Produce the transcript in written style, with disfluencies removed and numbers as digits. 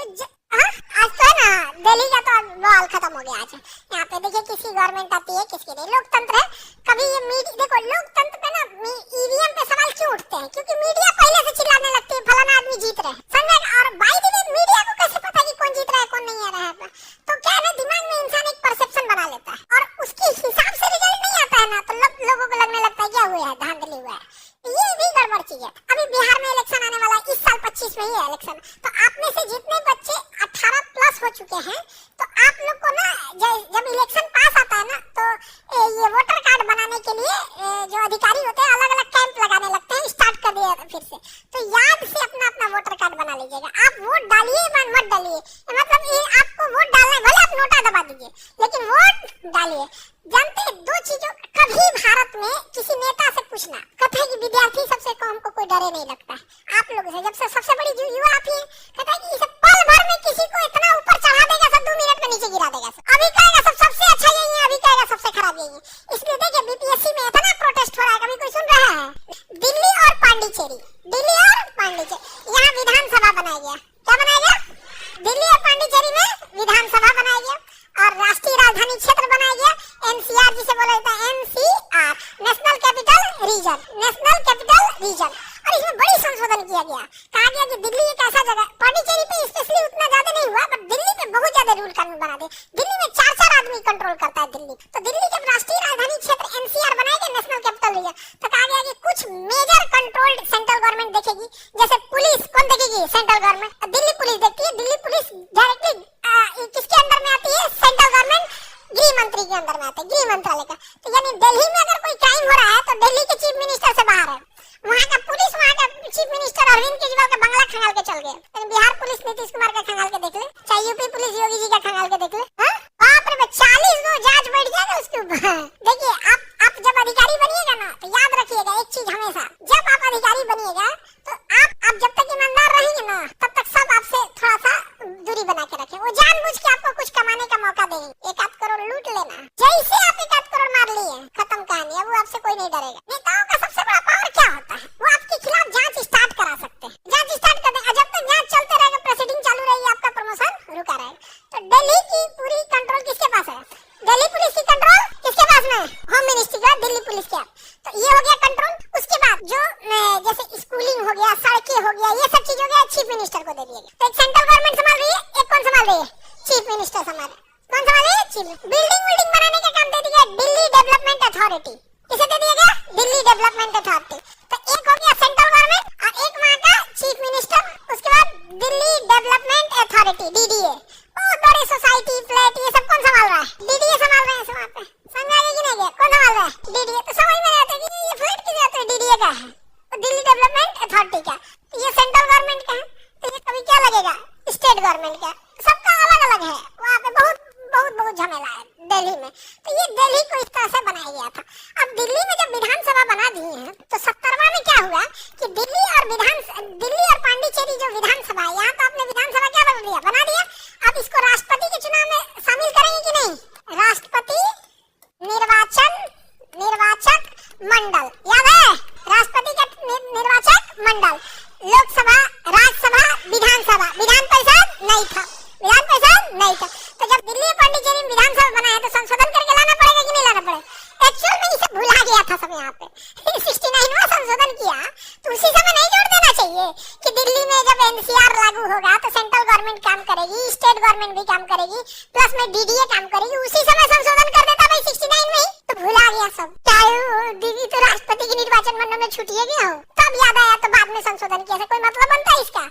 आज तो है ना, दिल्ली का तो बवाल खत्म हो गया। आज यहाँ पे देखिए किसकी गवर्नमेंट आती है, किसकी नहीं। लोकतंत्र है। कभी ये मीडिया देखो, लोकतंत्र पे ना ईवीएम पे सवाल क्यों उठते हैं? क्योंकि मीडिया पहले से चिल्लाने लगती है फलाना आदमी जीत रहे हैं, समझे? और बाय द वे मीडिया को कैसे पता कि कौन जीत रहा है कौन नहीं आ रहा है? तो क्या है ना, दिमाग में इंसान एक परसेप्शन बना लेता है और उसके हिसाब से रिजल्ट नहीं आता है ना, तो लोगों को लगने लगता है क्या हुआ है, धांधली हुआ है। ये भी गड़बड़ चीज है। अभी बिहार में इलेक्शन आने वाला है, इस साल 25 में ही है इलेक्शन। तो आप में से जितने बच्चे 18 प्लस हो चुके हैं, तो आप लोग को ना जब इलेक्शन पास आता है ना, तो ये वोटर कार्ड बनाने के लिए जो अधिकारी होते हैं अलग अलग कैंप लगाने लगते हैं। स्टार्ट कर दिया फिर से, तो याद से अपना अपना वोटर कार्ड बना लीजिएगा। आप वोट डालिए मत डालिए, मतलब ये आपको वोट डालना है, भले आप नोटा दबा दीजिए लेकिन वोट डालिए। जानते हैं दो चीजों, कभी भारत में किसी नेता से पूछना, कहता है कि विद्यार्थी सबसे कम को कोई डरे नहीं लगता है आप लोगों से। जब से सबसे बड़ी जो युवा आप ही है, कहता है कि इसे पल भर में किसी को इतना ऊपर चढ़ा देगा, सब 2 मिनट में नीचे गिरा देगा। अभी कहेगा सबसे अच्छा यही है, अभी कहेगा सबसे खराब यही है। इसलिए देखिए बीपीएससी में इतना प्रोटेस्ट हो रहा है, कभी कोई सुन रहा है? दिल्ली और पांडिचेरी, यहाँ विधानसभा बनाया गया। क्या बनाया गया? दिल्ली और पांडिचेरी में विधानसभा बनाया गया और राष्ट्रीय राजधानी क्षेत्र बनाया गया। एनसीआर जिसे बोला जाता है, एनसीआर, नेशनल कैपिटल रीजन। और इसमें बड़ी संशोधन किया गया। कहा गया कि दिल्ली एक ऐसा जगह, पांडिचेरी पे स्पेशली उतना ज्यादा नहीं हुआ, बट दिल्ली पे बहुत ज्यादा रूल कानून बना दे। दिल्ली में 4 आदमी कंट्रोल करता है दिल्ली। तो दिल्ली जब राष्ट्रीय राजधानी क्षेत्र एनसीआर बनाएगा, नेशनल कैपिटल रीजन, तो कहा गया कि कुछ मेजर कंट्रोल्ड सेंट्रल गवर्नमेंट देखेगी। जैसे पुलिस कौन देखेगी? Central government. दिल्ली पुलिस देखती है। दिल्ली पुलिस डायरेक्टली किसके अंदर में आती है? सेंट्रल गवर्नमेंट, गृह मंत्री के अंदर में आता है, गृह मंत्रालय का। तो यानी दिल्ली में अगर कोई क्राइम हो रहा है तो दिल्ली के चीफ मिनिस्टर से बाहर है। वहाँ का पुलिस, वहाँ का चीफ मिनिस्टर अरविंद केजरीवाल का बंगला खंगाल के चल गए। बिहार पुलिस नीतीश कुमार का खंगाल के देख ले, चाहे यूपी पुलिस योगी जी का खंगाल के देख ले। बाप रे, 40 गो जज बैठ जाएगा उसके ऊपर। देखिए आप जब अधिकारी बनिएगा ना, तो याद रखिएगा एक चीज हमेशा, जब आप अधिकारी बनिएगा तो आप जब तक ईमानदार रहेंगे ना, तब तक सब आपसे थोड़ा सा दूरी बना के रखें। वो जानबूझ के आपको कुछ कमाने का मौका देंगे। 1 आध करोड़ लूट लेना, जैसे आप 1 आध करोड़ मार लिए, खत्म कहानी। अब वो आपसे कोई नहीं डरेगा। नेताओं का सबसे बड़ा पावर क्या होता है? वो आपके खिलाफ जांच स्टार्ट करा सकते हैं। जांच स्टार्ट कर दें, जब तक जांच चलते रहेगा, प्रोसीडिंग चालू रहेगी, आपका प्रमोशन रुका रहेगा। तो दिल्ली की पूरी कंट्रोल किसके पास है? दिल्ली पुलिस की कंट्रोल किसके पास में? होम मिनिस्ट्री का, दिल्ली पुलिस के। तो ये हो गया कंट्रोल। उसके बाद जो जैसे स्कूलिंग हो गया, सड़कें हो गया, ये सब चीज हो गया चीफ मिनिस्टर को दे दिया गया। तो एक सेंट्रल गवर्नमेंट संभाल रही है, एक कौन संभाल रही है? चीफ मिनिस्टर संभाल। कौन संभाल रही है? चीफ। बिल्डिंग बनाने का काम दे दिया दिल्ली डेवलपमेंट अथॉरिटी। किसे दे दिया गया? Delhi development authority. तो एक हो गया सेंट्रल गवर्नमेंट और एक वहाँ का चीफ मिनिस्टर। उसके बाद दिल्ली डेवलपमेंट अथॉरिटी, डीडीए। बहुत बड़े सोसाइटी, फ्लैट, ये सब कौन संभाल रहा है? डीडीए संभाल रहे हैं। वहाँ पे समझ आएगी कि नहीं? कौन संभाल रहा है? डीडीए। तो समझ में आता है कि ये फ्लैट किस जाते हैं, डीडीए का है, तो दिल्ली डेवलपमेंट अथॉरिटी का। तो ये सेंट्रल गवर्नमेंट का है, तो ये कभी क्या लगेगा? स्टेट गवर्नमेंट का। सबका अलग अलग है। वहाँ पे बहुत झमेला है दिल्ली में। तो ये दिल्ली को इस तरह से बनाया गया था। अब दिल्ली में जब विधानसभा बना दी है, तो 70वां में क्या हुआ कि दिल्ली और पांडिचेरी जो विधानसभा है, यहाँ तो आपने विधानसभा क्या बना दिया। अब इसको राष्ट्रपति के चुनाव में शामिल करेंगे कि नहीं? राष्ट्रपति निर्वाचक मंडल, याद है? राष्ट्रपति का निर्वाचक मंडल, लोकसभा, राज्यसभा, विधानसभा, विधान परिषद नहीं था। तो जब दिल्ली और पांडिचेरी में विधानसभा बना है, तो संशोधन करके लाना पड़ेगा कि नहीं लाना पड़ेगा? एक्चुअल में इसे भुला गया था सब यहाँ पे। 69वां संशोधन किया, तो उसी समय नहीं जोड़ देना चाहिए कि दिल्ली में जब एनसीआर लागू होगा तो सेंट्रल गवर्नमेंट काम करेगी, स्टेट गवर्नमेंट भी काम करेगी, प्लस में डीडीए काम करेगी। उसी समय संशोधन कर देता भाई 69 में ही, तो भुला गया सब। चाहे दीदी तो राष्ट्रपति के निर्वाचन मंडल में छुट्टिए गया हो, तब याद आया तो बाद में संशोधन किया। कोई मतलब बनता है इसका?